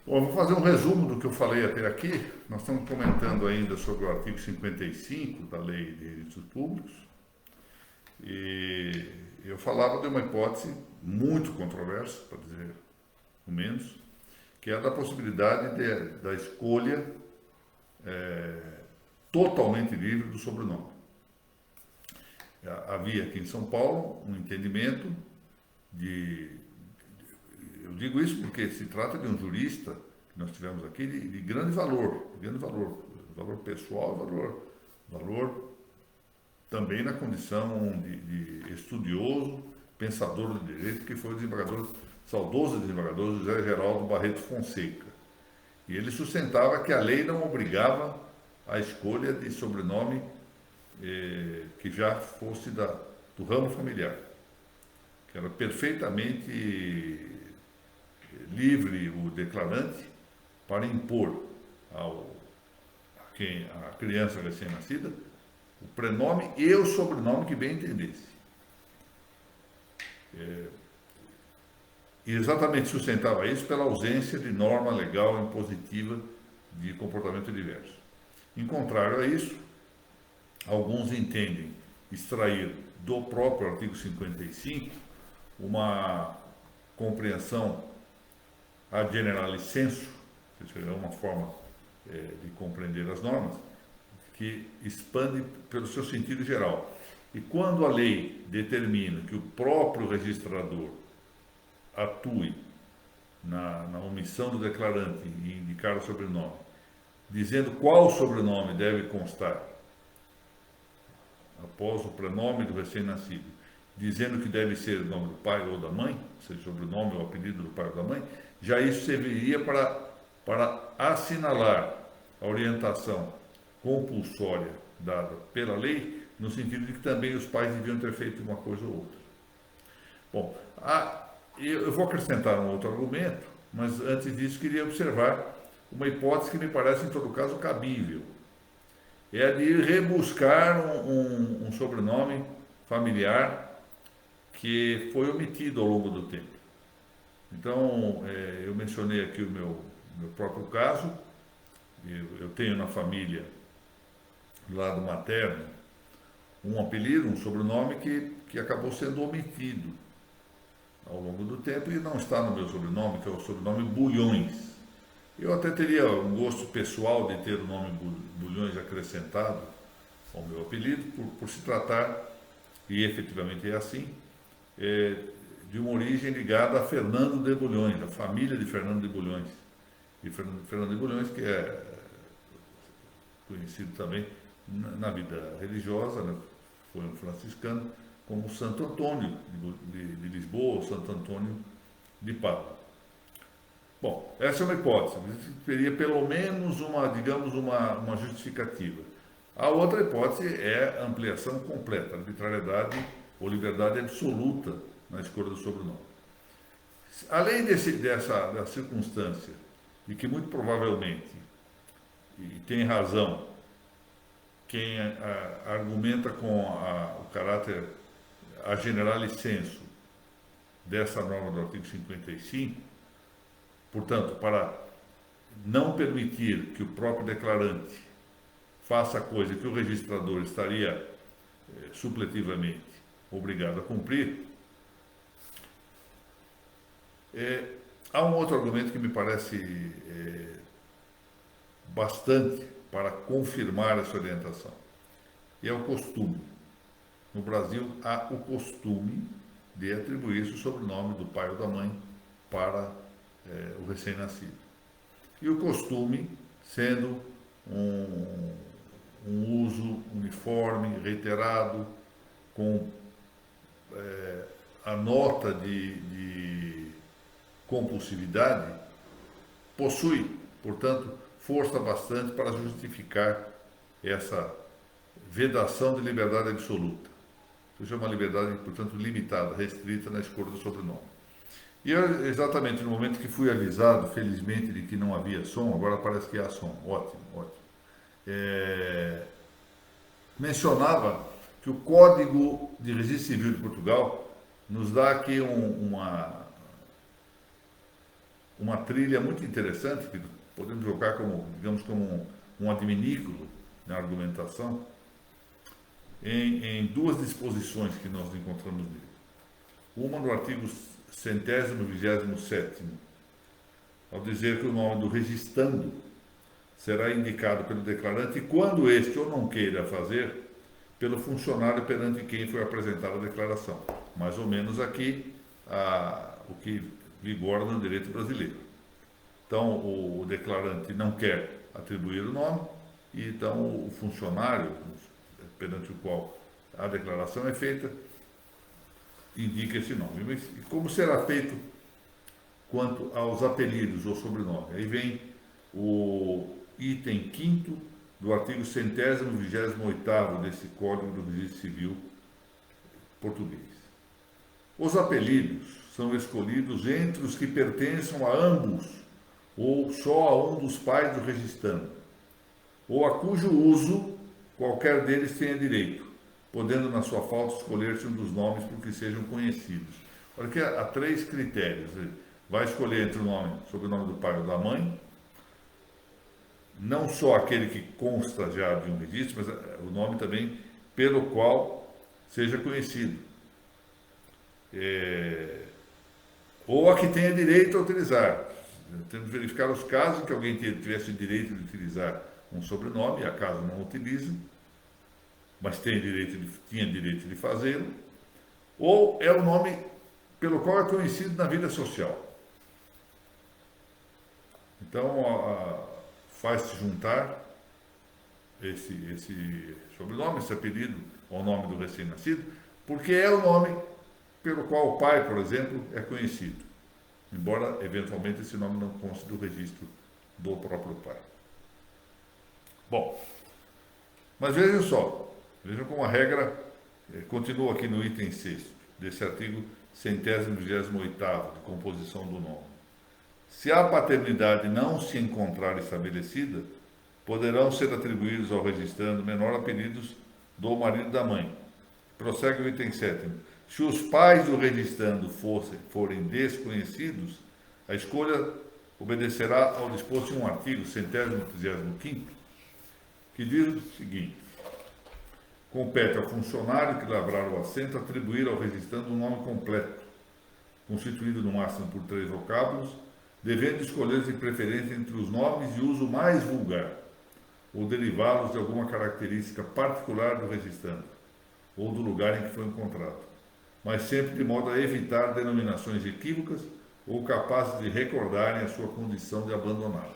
Bom, eu vou fazer um resumo do que eu falei até aqui. Nós estamos comentando ainda sobre o artigo 55 da Lei de Registros Públicos e eu falava de uma hipótese muito controversa, para dizer o menos, que é a da possibilidade da escolha totalmente livre do sobrenome. Havia aqui em São Paulo um entendimento de. Eu digo isso porque se trata de um jurista que nós tivemos aqui de grande valor pessoal, valor também na condição de estudioso, pensador do direito, que foi o desembargador, saudoso desembargador José Geraldo Barreto Fonseca. E ele sustentava que a lei não obrigava a escolha de sobrenome que já fosse do ramo familiar, que era perfeitamente livre o declarante para impor a criança recém-nascida o prenome e o sobrenome que bem entendesse. E exatamente sustentava isso pela ausência de norma legal impositiva de comportamento diverso. Em contrário a isso, alguns entendem extrair do próprio artigo 55 uma compreensão ad generale sensu, ou seja, é uma forma de compreender as normas, que expande pelo seu sentido geral. E quando a lei determina que o próprio registrador atue na omissão do declarante em indicar o sobrenome, dizendo qual sobrenome deve constar após o prenome do recém-nascido, dizendo que deve ser o nome do pai ou da mãe, ou seja, sobrenome ou apelido do pai ou da mãe, já isso serviria para assinalar a orientação compulsória dada pela lei, no sentido de que também os pais deviam ter feito uma coisa ou outra. Bom, eu vou acrescentar um outro argumento, mas antes disso queria observar uma hipótese que me parece, em todo caso, cabível. É a de rebuscar um sobrenome familiar que foi omitido ao longo do tempo. Então, eu mencionei aqui o meu próprio caso. Eu tenho na família, do lado materno, um apelido, um sobrenome que acabou sendo omitido ao longo do tempo e não está no meu sobrenome, que é o sobrenome Bulhões. Eu até teria um gosto pessoal de ter o nome Bulhões acrescentado ao meu apelido, por se tratar, e efetivamente é assim, de uma origem ligada a Fernando de Bulhões, a família de Fernando de Bulhões. E Fernando de Bulhões, que é conhecido também na vida religiosa, né? Foi um franciscano, como Santo Antônio de Lisboa, ou Santo Antônio de Pádua. Bom, essa é uma hipótese, teria pelo menos uma justificativa. A outra hipótese é a ampliação completa, arbitrariedade ou liberdade absoluta na escolha do sobrenome. Além dessa circunstância, de que muito provavelmente, e tem razão, quem argumenta com o caráter a generale sensu dessa norma do artigo 55, portanto, para não permitir que o próprio declarante faça coisa que o registrador estaria supletivamente obrigado a cumprir, há um outro argumento que me parece bastante para confirmar essa orientação, e é o costume. No Brasil, há o costume de atribuir-se o sobrenome do pai ou da mãe para o recém-nascido. E o costume sendo um uso uniforme, reiterado, com a nota de compulsividade, possui, portanto, força bastante para justificar essa vedação de liberdade absoluta. Isso é uma liberdade, portanto, limitada, restrita na escolha do sobrenome. E eu, exatamente no momento que fui avisado, felizmente, de que não havia som, agora parece que há som. Ótimo, ótimo. Mencionava que o Código de Registro Civil de Portugal nos dá aqui uma trilha muito interessante, que podemos jogar como, digamos, como um adminículo na argumentação, em duas disposições que nós encontramos nele. Uma no artigo 127º, ao dizer que o nome do registrando será indicado pelo declarante quando este ou não queira fazer pelo funcionário perante quem foi apresentada a declaração. Mais ou menos aqui o que vigora no direito brasileiro. Então, o declarante não quer atribuir o nome, e então o funcionário perante o qual a declaração é feita indica esse nome. Mas como será feito quanto aos apelidos ou sobrenome? Aí vem o item 5º do artigo 128º desse Código do Registro Civil português. Os apelidos são escolhidos entre os que pertençam a ambos ou só a um dos pais do registrando, ou a cujo uso qualquer deles tenha direito, podendo na sua falta escolher-se um dos nomes por que sejam conhecidos. Olha que há 3 critérios. Vai escolher entre o nome, sobrenome do pai ou da mãe, não só aquele que consta já de um registro, mas o nome também pelo qual seja conhecido. Ou a que tenha direito a utilizar. Temos que verificar os casos em que alguém tivesse direito de utilizar um sobrenome, e acaso não utiliza, mas tinha direito de fazê-lo, ou é o nome pelo qual é conhecido na vida social. Então, faz-se juntar esse sobrenome, esse apelido, ao nome do recém-nascido, porque é o nome pelo qual o pai, por exemplo, é conhecido, embora, eventualmente, esse nome não conste do registro do próprio pai. Bom, mas vejam como a regra continua aqui no item 6º, desse artigo 128º, de composição do nome. Se a paternidade não se encontrar estabelecida, poderão ser atribuídos ao registrando menor apelidos do marido e da mãe. Prossegue o item 7º. Se os pais do registrando forem desconhecidos, a escolha obedecerá ao disposto em um artigo 135º, que diz o seguinte: compete ao funcionário que lavrar o assento atribuir ao registrando um nome completo, constituído no máximo por 3 vocábulos, devendo escolher de preferência entre os nomes de uso mais vulgar, ou derivá-los de alguma característica particular do registrando, ou do lugar em que foi encontrado, mas sempre de modo a evitar denominações equívocas ou capazes de recordarem a sua condição de abandonado.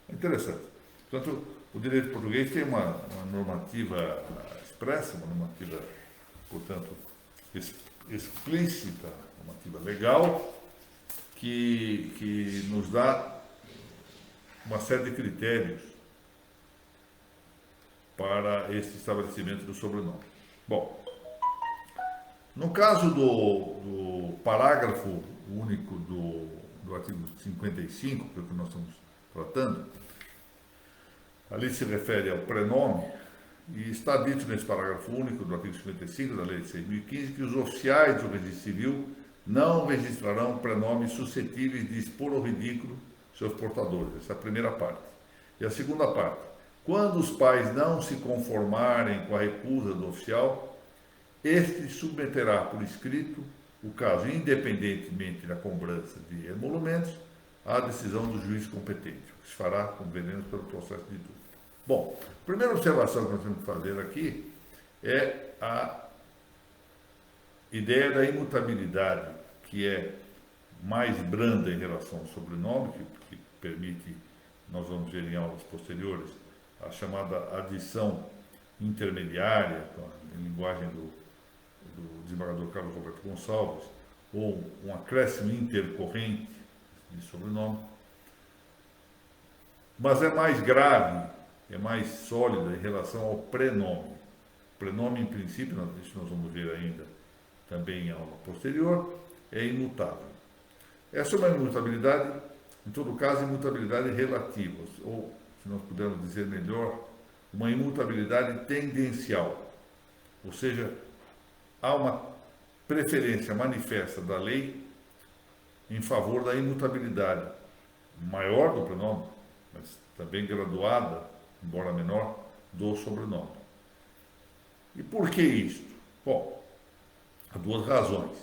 É interessante. Portanto, o direito português tem uma normativa expressa, uma normativa, portanto, explícita, normativa legal, que nos dá uma série de critérios para esse estabelecimento do sobrenome. Bom, no caso do parágrafo único do artigo 55, que é o que nós estamos tratando, ali se refere ao prenome, e está dito nesse parágrafo único do artigo 55 da Lei de 6.015 que os oficiais do registro civil não registrarão prenomes suscetíveis de expor ao ridículo seus portadores. Essa é a primeira parte. E a segunda parte: quando os pais não se conformarem com a recusa do oficial, este submeterá por escrito o caso, independentemente da cobrança de emolumentos, à decisão do juiz competente, que se fará, como veremos, pelo processo de dúvida. Bom, a primeira observação que nós temos que fazer aqui é a ideia da imutabilidade, que é mais branda em relação ao sobrenome, que permite, nós vamos ver em aulas posteriores, a chamada adição intermediária, em linguagem do desembargador Carlos Roberto Gonçalves, ou um acréscimo intercorrente de sobrenome, mas é mais grave, é mais sólida em relação ao prenome. O prenome, em princípio, isso nós vamos ver ainda também em aula posterior, é imutável. Essa é uma imutabilidade, em todo caso, imutabilidade relativa, ou, se nós pudermos dizer melhor, uma imutabilidade tendencial. Ou seja, há uma preferência manifesta da lei em favor da imutabilidade, maior do prenome, mas também graduada, embora menor, do sobrenome. E por que isto? Bom, há duas razões.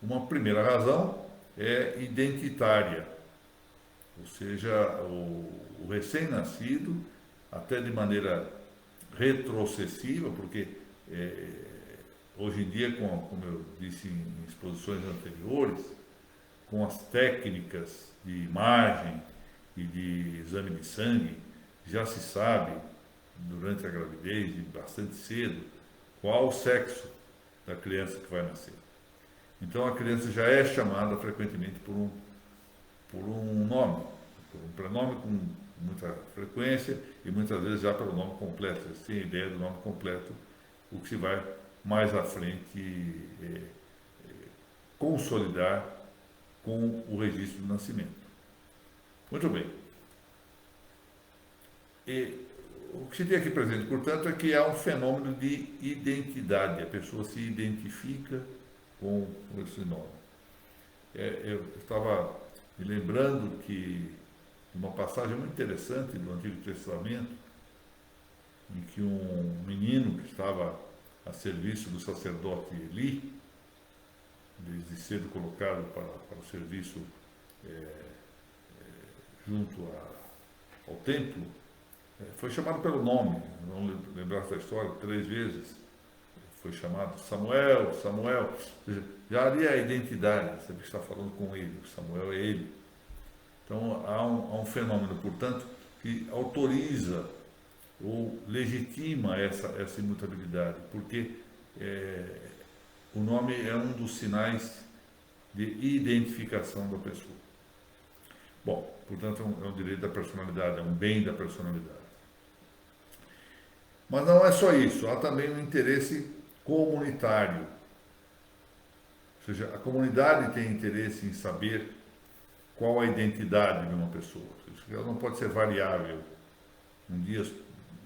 Uma primeira razão é identitária, ou seja, o recém-nascido, até de maneira retrocessiva, porque hoje em dia, como eu disse em exposições anteriores, com as técnicas de imagem e de exame de sangue, já se sabe, durante a gravidez e bastante cedo, qual o sexo da criança que vai nascer. Então a criança já é chamada frequentemente por um nome, por um prenome com muita frequência e muitas vezes já pelo nome completo. Você tem a ideia do nome completo, o que se vai mais à frente consolidar com o registro do nascimento. Muito bem. E o que se tem aqui presente, portanto, é que há um fenômeno de identidade. A pessoa se identifica com esse nome. Eu estava me lembrando que uma passagem muito interessante do Antigo Testamento, em que um menino que estava a serviço do sacerdote Eli, desde cedo colocado para o serviço junto ao templo, foi chamado pelo nome, vamos lembrar essa história, 3 vezes. Foi chamado Samuel, Samuel. Já ali é a identidade, você está falando com ele, Samuel é ele. Então há um fenômeno, portanto, que autoriza ou legitima essa imutabilidade, porque o nome é um dos sinais de identificação da pessoa. Bom, portanto é um direito da personalidade, é um bem da personalidade. Mas não é só isso, há também um interesse comunitário. Ou seja, a comunidade tem interesse em saber qual a identidade de uma pessoa. Ela não pode ser variável. Um dia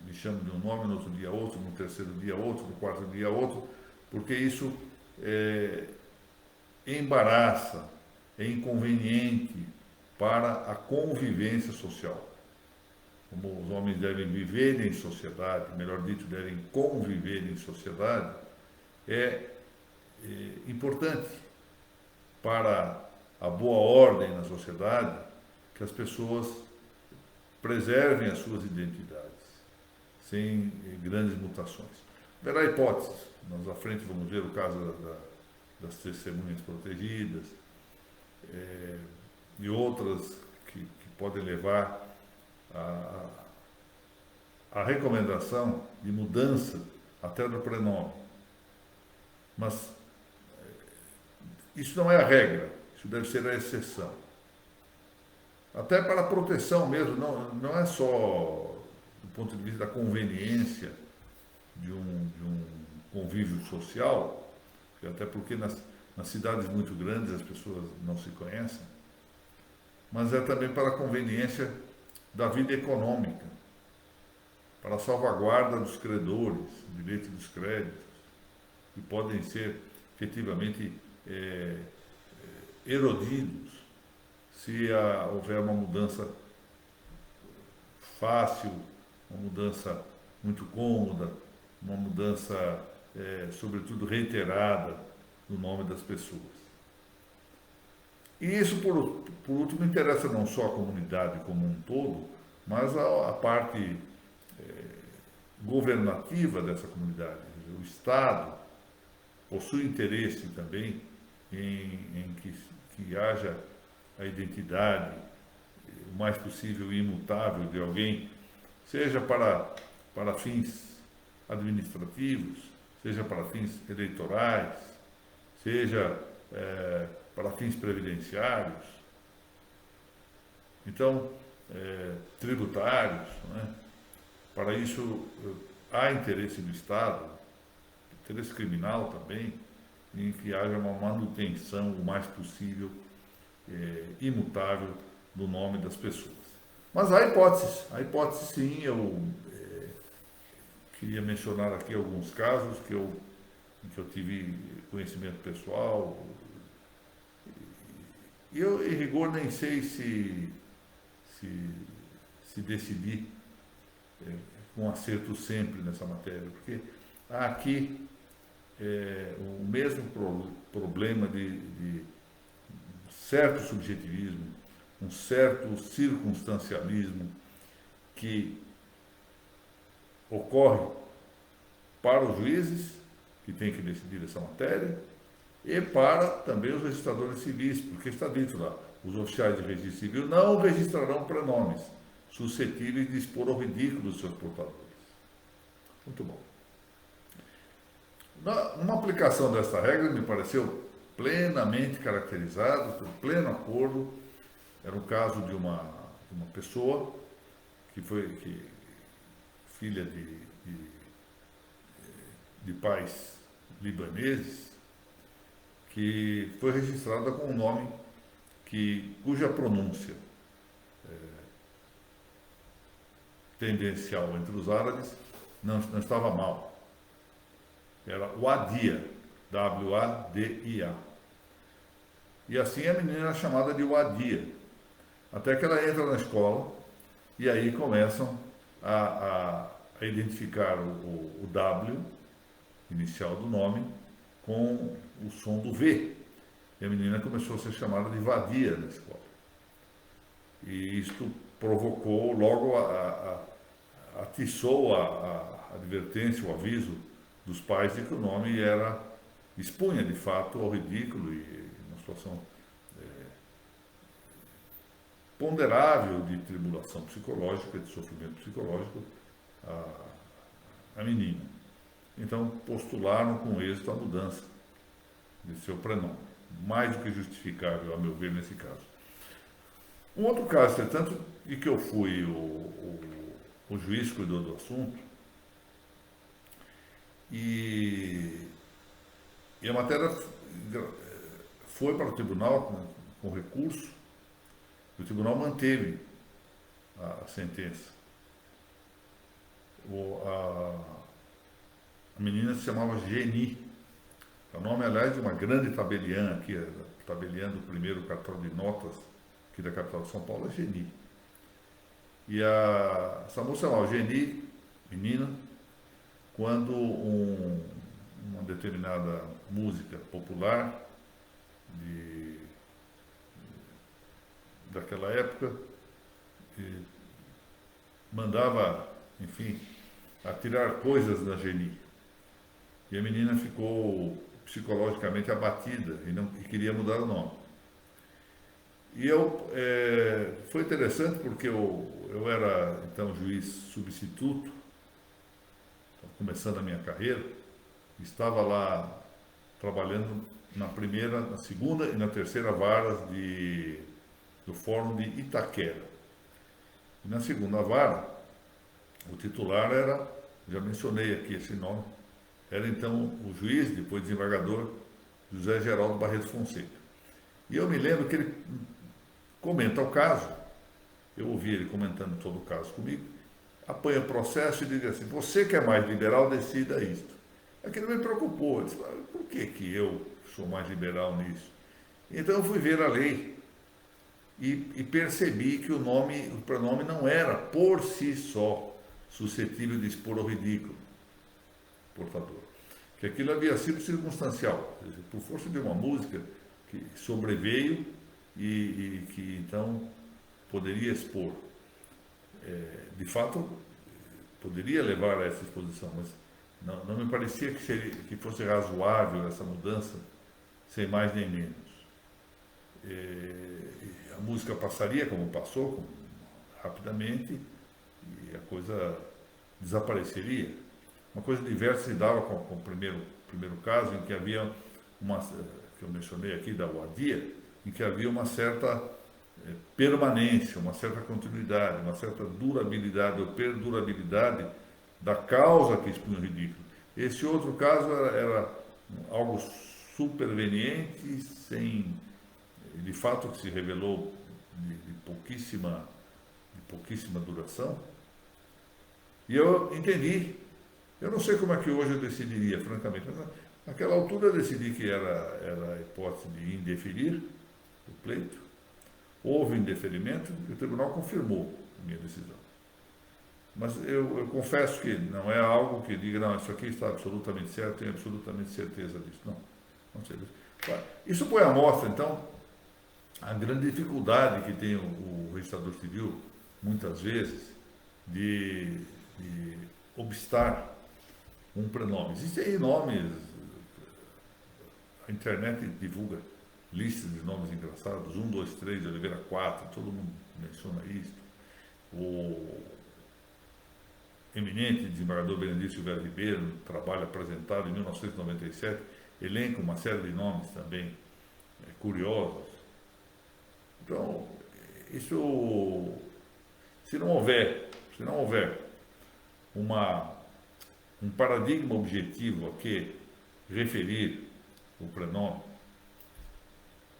me chamo de um nome, no outro dia outro, no terceiro dia outro, no quarto dia outro, porque isso embaraça, é inconveniente para a convivência social. Como os homens devem viver em sociedade, melhor dito, devem conviver em sociedade, é importante para a boa ordem na sociedade que as pessoas preservem as suas identidades, sem grandes mutações. Haverá hipóteses, nós à frente vamos ver o caso das testemunhas protegidas e outras que podem levar a recomendação de mudança até do prenome. Mas isso não é a regra, isso deve ser a exceção. Até para a proteção mesmo, não é só do ponto de vista da conveniência de um convívio social, até porque nas cidades muito grandes as pessoas não se conhecem, mas é também para a conveniência da vida econômica, para a salvaguarda dos credores, direito dos créditos, que podem ser efetivamente erodidos se houver uma mudança fácil, uma mudança muito cômoda, uma mudança, sobretudo, reiterada no nome das pessoas. E isso, por último, interessa não só a comunidade como um todo, mas a parte governativa dessa comunidade. O Estado possui interesse também em que haja a identidade o mais possível imutável de alguém, seja para fins administrativos, seja para fins eleitorais, seja para fins previdenciários, então, tributários, né? Para isso, há interesse do Estado, interesse criminal também, em que haja uma manutenção o mais possível imutável do nome das pessoas. Mas há hipóteses sim, eu queria mencionar aqui alguns casos em que eu tive conhecimento pessoal, e eu, em rigor, nem sei se se decidir com acerto sempre nessa matéria, porque há aqui o mesmo problema de certo subjetivismo, um certo circunstancialismo que ocorre para os juízes, que têm que decidir essa matéria, e para também os registradores civis, porque está dito lá, os oficiais de registro civil não registrarão pronomes suscetíveis de expor ao ridículo os seus portadores. Muito bom. Uma aplicação desta regra me pareceu plenamente caracterizado, pelo pleno acordo. Era o caso de uma pessoa que foi filha de pais libaneses, que foi registrada com um nome cuja pronúncia tendencial entre os árabes não estava mal. Era Wadia, W-A-D-I-A. E assim a menina era chamada de Wadia, até que ela entra na escola e aí começam a identificar o W, inicial do nome, com o som do V. E a menina começou a ser chamada de Vadia na escola. E isto provocou, logo atiçou a advertência, o aviso dos pais de que o nome expunha de fato ao ridículo e uma situação ponderável de tribulação psicológica, de sofrimento psicológico a menina. Então postularam com êxito a mudança de seu prenome, mais do que justificável, a meu ver, nesse caso. Um outro caso, entretanto, e que eu fui o juiz que cuidou do assunto, e a matéria foi para o tribunal com recurso, e o tribunal manteve a sentença. A menina se chamava Geni. É o nome, aliás, de uma grande tabeliã aqui, tabeliã do primeiro cartório de notas aqui da capital de São Paulo, é Geni. E essa moça chamava Geni, menina, quando uma determinada música popular daquela época mandava, enfim, atirar coisas na Geni. E a menina ficou psicologicamente abatida e queria mudar o nome. E foi interessante porque eu era, então, juiz substituto, começando a minha carreira, estava lá trabalhando na segunda e na terceira varas do Fórum de Itaquera. E na segunda vara, o titular era, já mencionei aqui esse nome, era então o juiz, depois desembargador, José Geraldo Barreto Fonseca. E eu me lembro que ele comenta o caso, eu ouvi ele comentando todo o caso comigo, apanha o processo e diz assim: você que é mais liberal, decida isto. Aquilo me preocupou, eu disse: por que eu sou mais liberal nisso? Então eu fui ver a lei e percebi que o pronome não era por si só suscetível de expor ao ridículo portador, que aquilo havia sido circunstancial, por força de uma música que sobreveio e que então poderia expor. De fato, poderia levar a essa exposição, mas não me parecia que fosse razoável essa mudança, sem mais nem menos. A música passaria como passou, rapidamente, e a coisa desapareceria. Uma coisa diversa se dava com o primeiro caso, em que havia que eu mencionei aqui, da Wadia, em que havia uma certa permanência, uma certa continuidade, uma certa durabilidade ou perdurabilidade da causa que expunha o ridículo. Esse outro caso era algo superveniente, de fato que se revelou de pouquíssima duração. E eu entendi. Eu não sei como é que hoje eu decidiria, francamente, mas naquela altura eu decidi que era a hipótese de indeferir o pleito. Houve indeferimento e o tribunal confirmou a minha decisão. Mas eu confesso que não é algo que diga, não, isso aqui está absolutamente certo, tenho absolutamente certeza disso. Não, não sei. Isso põe à mostra, então, a grande dificuldade que tem o registrador civil, muitas vezes, de obstar um prenome. Existem nomes, a internet divulga listas de nomes engraçados, 1, 2, 3, de Oliveira 4, todo mundo menciona isso. O eminente desembargador Benedito Silveira Ribeiro, um trabalho apresentado em 1997, elenca uma série de nomes também curiosos. Então, isso, se não houver um paradigma objetivo a que referir o prenome,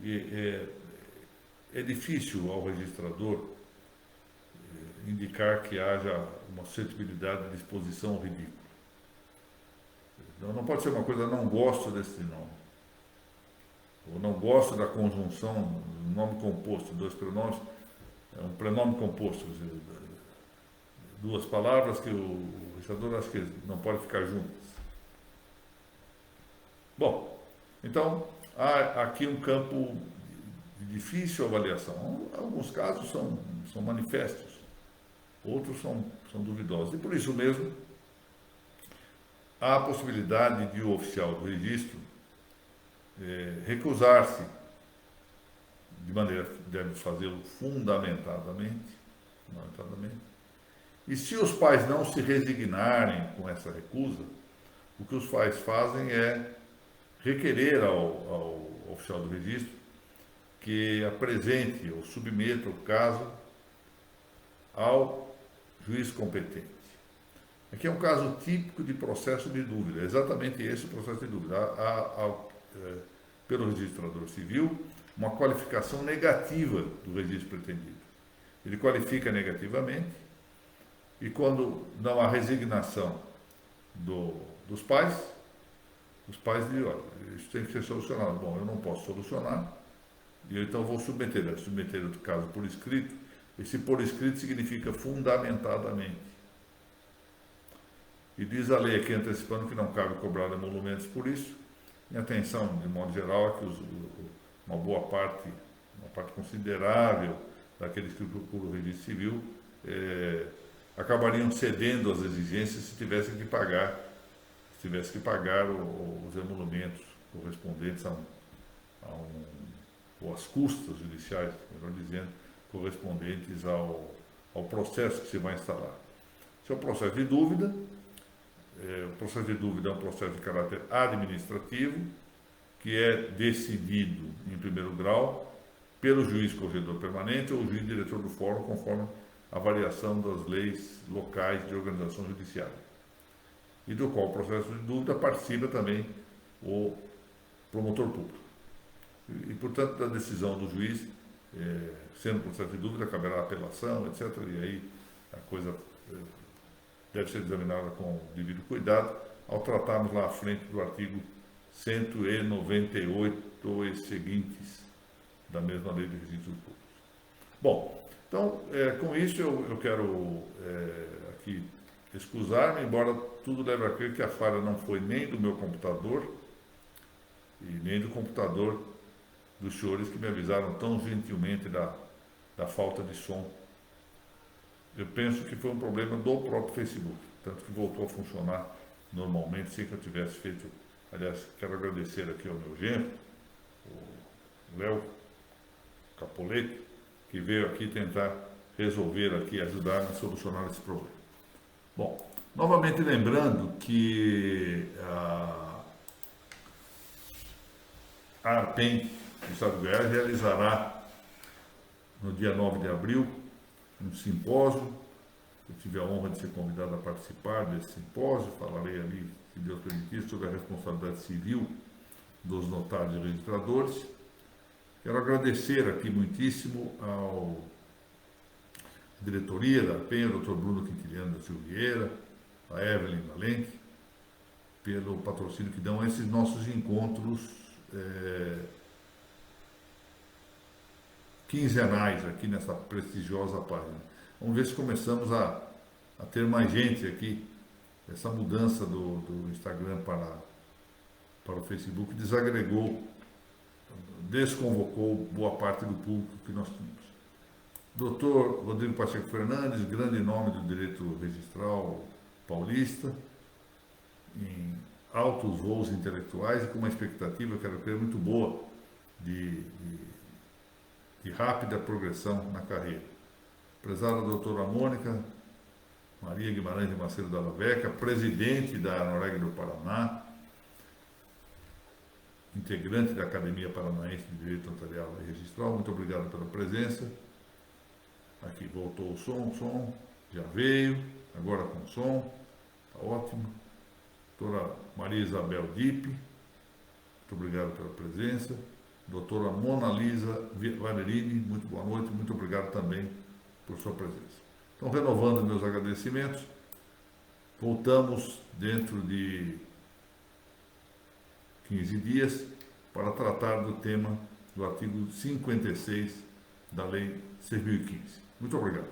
é difícil ao registrador indicar que haja uma suscetibilidade de exposição ao ridículo. Não pode ser uma coisa, não gosto desse nome, ou não gosto da conjunção do nome composto, dois pronomes, é um prenome composto, quer dizer, duas palavras que o registrador acha que não pode ficar juntas. Bom, então há aqui um campo de difícil avaliação. Alguns casos são manifestos, outros são duvidosos. E por isso mesmo, há a possibilidade de o oficial do registro recusar-se, de maneira que deve fazê-lo fundamentadamente, e se os pais não se resignarem com essa recusa, o que os pais fazem é requerer ao oficial do registro que apresente ou submeta o caso ao juiz competente. Aqui é um caso típico de processo de dúvida, é exatamente esse o processo de dúvida. Pelo registrador civil, uma qualificação negativa do registro pretendido. Ele qualifica negativamente e quando não há resignação dos pais, os pais dizem, olha, isso tem que ser solucionado. Bom, eu não posso solucionar, e eu então vou submeter o caso por escrito. Esse por escrito significa fundamentadamente. E diz a lei aqui antecipando que não cabe cobrar emolumentos por isso. E atenção, de modo geral, é que uma boa parte, uma parte considerável daqueles que procuram o registro civil acabariam cedendo às exigências se tivessem que pagar os emolumentos correspondentes ou as custas judiciais, melhor dizendo, correspondentes ao processo que se vai instalar. Esse é um processo de dúvida. O processo de dúvida é um processo de caráter administrativo, que é decidido em primeiro grau pelo juiz corregedor permanente ou juiz diretor do fórum, conforme a variação das leis locais de organização judiciária, e do qual o processo de dúvida participa também o promotor público. E portanto, da decisão do juiz, sendo processo de dúvida, caberá apelação, etc. E aí a coisa deve ser examinada com devido cuidado, ao tratarmos lá à frente do artigo 198 e seguintes da mesma lei de registros públicos. Bom, então, com isso eu quero aqui excusar-me, embora tudo leve a crer que a falha não foi nem do meu computador e nem do computador dos senhores que me avisaram tão gentilmente da falta de som. Eu penso que foi um problema do próprio Facebook, tanto que voltou a funcionar normalmente, sem que eu tivesse feito. Aliás, quero agradecer aqui ao meu genro, o Léo Capolete, que veio aqui tentar resolver aqui, ajudar a solucionar esse problema. Bom, novamente lembrando que a ARPEN do Estado de Goiás realizará no dia 9 de abril um simpósio. Eu tive a honra de ser convidado a participar desse simpósio. Falarei ali, se Deus permitir, sobre a responsabilidade civil dos notários e registradores. Quero agradecer aqui muitíssimo à diretoria da ARPEN, o Dr. Bruno Quintiliano da Silveira, a Evelyn Valente, pelo patrocínio que dão a esses nossos encontros quinzenais aqui nessa prestigiosa página. Vamos ver se começamos a a ter mais gente aqui. Essa mudança do Instagram para o Facebook desagregou, desconvocou boa parte do público que nós tínhamos. Dr. Rodrigo Pacheco Fernandes, grande nome do direito registral paulista, em altos voos intelectuais e com uma expectativa, quero crer, muito boa de rápida progressão na carreira. Prezada doutora Mônica Maria Guimarães de Macedo Dalla Vecchia, presidente da Norégia do Paraná, integrante da Academia Paranaense de Direito Notarial e Registral, muito obrigado pela presença. Aqui voltou o som já veio, agora com som, está ótimo. Doutora Maria Isabel Dipp, muito obrigado pela presença. Doutora Mona Lisa Valerini, muito boa noite, muito obrigado também por sua presença. Então, renovando meus agradecimentos, voltamos dentro de 15 dias para tratar do tema do artigo 56 da Lei 6.015. Muito obrigado.